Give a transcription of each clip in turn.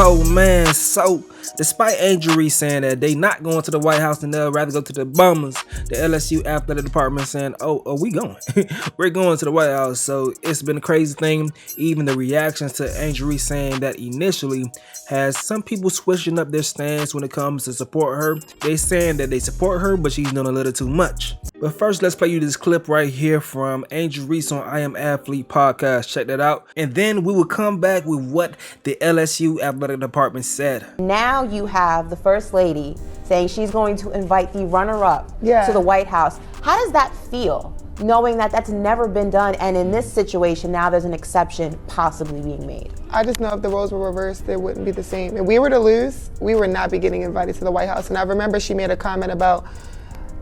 Oh man, so despite Angel Reese saying that they not going to the White House and they'll rather go to the Bombers, the LSU athletic department saying, oh, we going. We're going to the White House. So it's been a crazy thing. Even the reactions to Angel Reese saying that initially has some people switching up their stance when it comes to support her. They saying that they support her, but she's doing a little too much. But first, let's play you this clip right here from Angel Reese on YeaImStacie podcast. Check that out. And then we will come back with what the LSU athletic department said. Now you have the First Lady saying she's going to invite the runner-up to the White House. How does that feel, knowing that that's never been done, and in this situation now there's an exception possibly being made? I just know if the roles were reversed, it wouldn't be the same. If we were to lose, we would not be getting invited to the White House. And I remember she made a comment about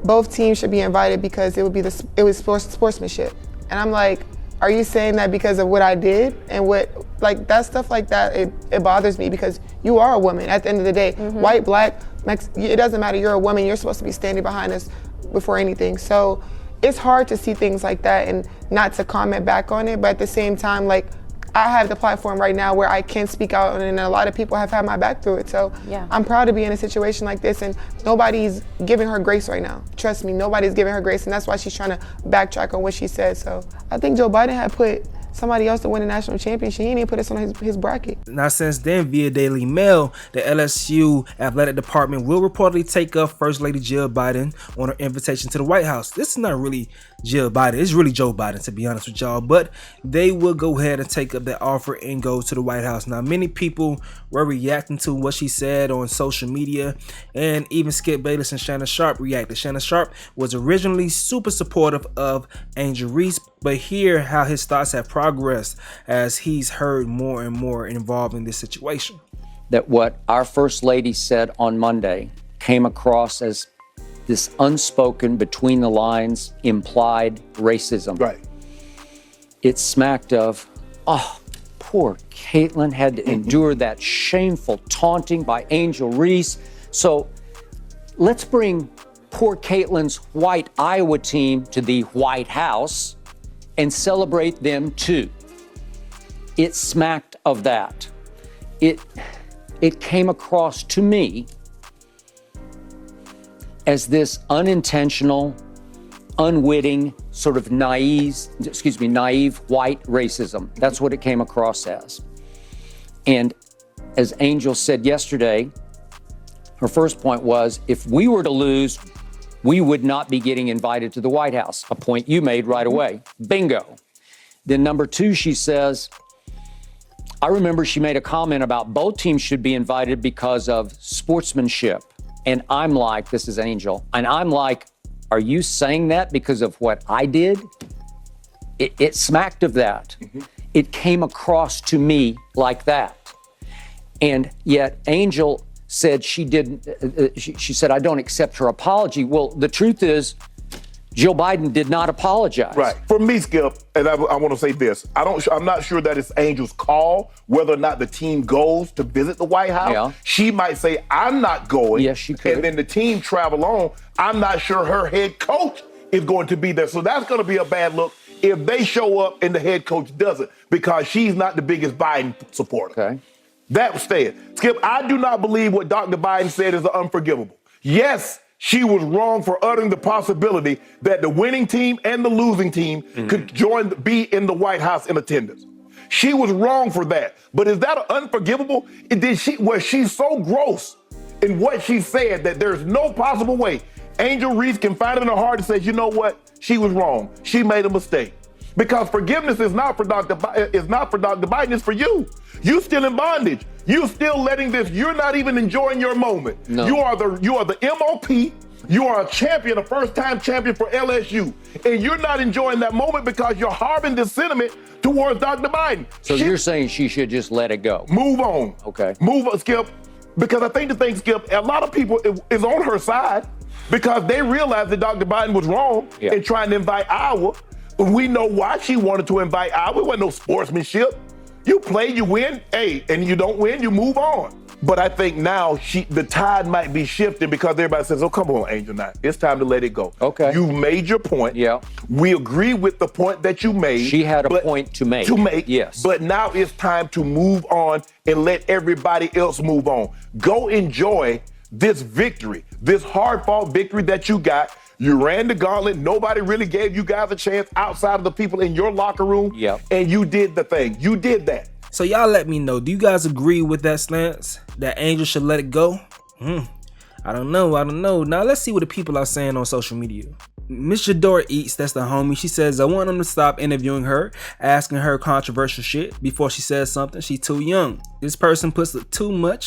both teams should be invited because it was sportsmanship. And I'm like, are you saying that because of what I did? And what, like, that stuff like that, it bothers me because you are a woman at the end of the day. White, black, it doesn't matter, you're a woman, you're supposed to be standing behind us before anything. So it's hard to see things like that and not to comment back on it, but at the same time, like, I have the platform right now where I can speak out, and a lot of people have had my back through it. So I'm proud to be in a situation like this, and nobody's giving her grace right now. Trust me, nobody's giving her grace, and that's why she's trying to backtrack on what she said. So I think Joe Biden had put somebody else to win a national championship. He didn't put us on his bracket. Now, since then, via Daily Mail, the LSU athletic department will reportedly take up First Lady Jill Biden on her invitation to the White House. This is not really Jill Biden. It's really Joe Biden, to be honest with y'all. But they will go ahead and take up that offer and go to the White House. Now, many people were reacting to what she said on social media, and even Skip Bayless and Shannon Sharp reacted. Shannon Sharp was originally super supportive of Angel Reese, but hear how his thoughts have progressed as he's heard more and more involved in this situation. That what our First Lady said on Monday came across as this unspoken, between the lines, implied racism. Right. It smacked of, oh, poor Caitlin had to endure that shameful taunting by Angel Reese. So let's bring poor Caitlin's white Iowa team to the White House and celebrate them too. It smacked of that. It came across to me as this unintentional, unwitting, sort of naive white racism. That's what it came across as. And as Angel said yesterday, her first point was, if we were to lose, we would not be getting invited to the White House, a point you made right away. Bingo. Then number two, she says, I remember she made a comment about both teams should be invited because of sportsmanship. And I'm like, this is Angel, and I'm like, are you saying that because of what I did? It smacked of that. It came across to me like that. And yet Angel said she didn't, she said, I don't accept her apology. Well, the truth is, Joe Biden did not apologize. Right. For me, Skip, and I want to say this, I'm not sure that it's Angel's call whether or not the team goes to visit the White House. Yeah. She might say, I'm not going. Yes, she could. And then the team travel on. I'm not sure her head coach is going to be there. So that's going to be a bad look if they show up and the head coach doesn't, because she's not the biggest Biden supporter. Okay. That was said. Skip, I do not believe what Dr. Biden said is unforgivable. Yes, she was wrong for uttering the possibility that the winning team and the losing team could be in the White House in attendance. She was wrong for that. But is that unforgivable? Was she so gross in what she said that there's no possible way Angel Reese can find it in her heart and say, you know what? She was wrong. She made a mistake. Because forgiveness is not for Dr. Biden, it's for you. You still in bondage. You still letting this, you're not even enjoying your moment. No. You are the MOP. You are a champion, a first-time champion for LSU. And you're not enjoying that moment because you're harboring this sentiment towards Dr. Biden. So you're saying she should just let it go? Move on. Okay. Move on, Skip. Because I think the thing, Skip, a lot of people is on her side because they realize that Dr. Biden was wrong in trying to invite Iowa. We know why she wanted to invite Iowa. It wasn't no sportsmanship. You play, you win, and you don't win, you move on. But I think now the tide might be shifting because everybody says, oh, come on, Angel, now. It's time to let it go. Okay. You made your point. Yeah. We agree with the point that you made. She had a point to make. Yes. But now it's time to move on and let everybody else move on. Go enjoy this victory, this hard-fought victory that you got. You ran the gauntlet. Nobody really gave you guys a chance outside of the people in your locker room. Yep. And you did the thing. You did that. So y'all let me know, do you guys agree with that stance? That Angel should let it go? I don't know. Now let's see what the people are saying on social media. Miss Jadora Eats, that's the homie, she says, I want them to stop interviewing her, asking her controversial shit before she says something. She's too young. This person puts a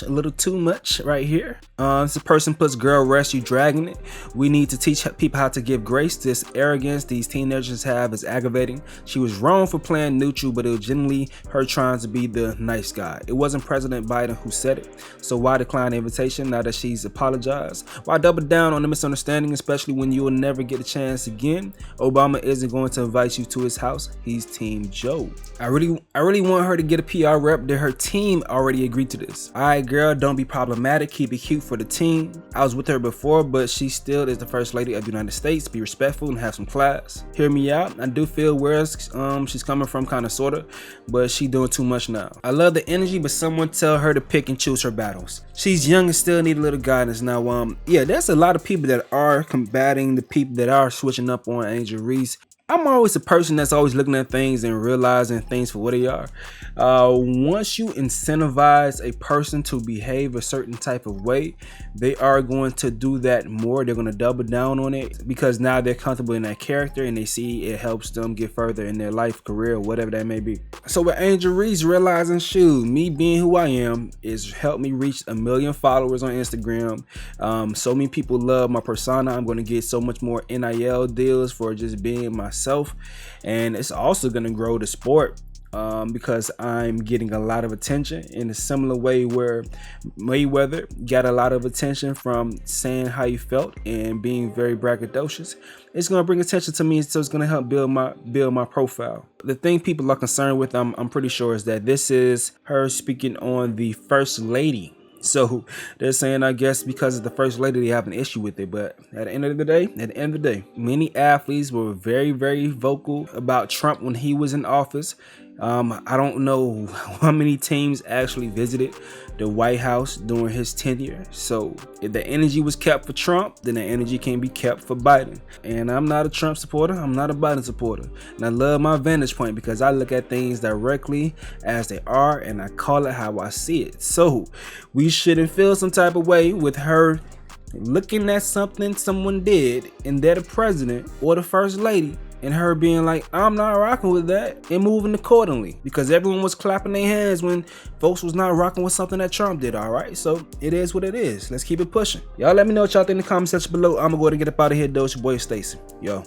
little too much right here. This person puts, girl, rest, you dragging it. We need to teach people how to give grace. This arrogance these teenagers have is aggravating. She was wrong for playing neutral, but it was genuinely her trying to be the nice guy. It wasn't President Biden who said it. So why decline the invitation now that she's apologized? Why double down on the misunderstanding, especially when you will never get a chance again? Obama isn't going to invite you to his house. He's Team Joe. I really want her to get a PR rep that her team already agreed to this. All right, girl, don't be problematic. Keep it cute for the team. I was with her before, but she still is the first lady of the United States. Be respectful and have some class. Hear me out. I do feel where she's coming from, kind of, sort of, but she doing too much now. I love the energy, but someone tell her to pick and choose her battles. She's young and still need a little guidance. Now, yeah, there's a lot of people that are combating the people that are switching up on Angel Reese. I'm always a person that's always looking at things and realizing things for what they are. Once you incentivize a person to behave a certain type of way, they are going to do that more. They're going to double down on it because now they're comfortable in that character and they see it helps them get further in their life, career, or whatever that may be. So with Angel Reese realizing, shoot, me being who I am is helped me reach 1 million followers on Instagram. So many people love my persona. I'm going to get so much more NIL deals for just being myself. And it's also going to grow the sport. Because I'm getting a lot of attention in a similar way where Mayweather got a lot of attention from saying how he felt and being very braggadocious. It's going to bring attention to me, so it's going to help build my profile. The thing people are concerned with, I'm pretty sure, is that this is her speaking on the first lady. So they're saying, I guess because of the first lady, they have an issue with it. But at the end of the day, many athletes were very, very vocal about Trump when he was in office. I don't know how many teams actually visited the White House during his tenure. So if the energy was kept for Trump, then the energy can be kept for Biden. And I'm not a Trump supporter. I'm not a Biden supporter. And I love my vantage point because I look at things directly as they are and I call it how I see it. So we shouldn't feel some type of way with her looking at something someone did and they're the president or the first lady, and her being like, I'm not rocking with that, and moving accordingly because everyone was clapping their hands when folks was not rocking with something that Trump did. All right, so it is what it is. Let's keep it pushing. Y'all let me know what y'all think in the comment section below. I'm gonna go ahead and get up out of here though. It's your boy Stacie. Yo.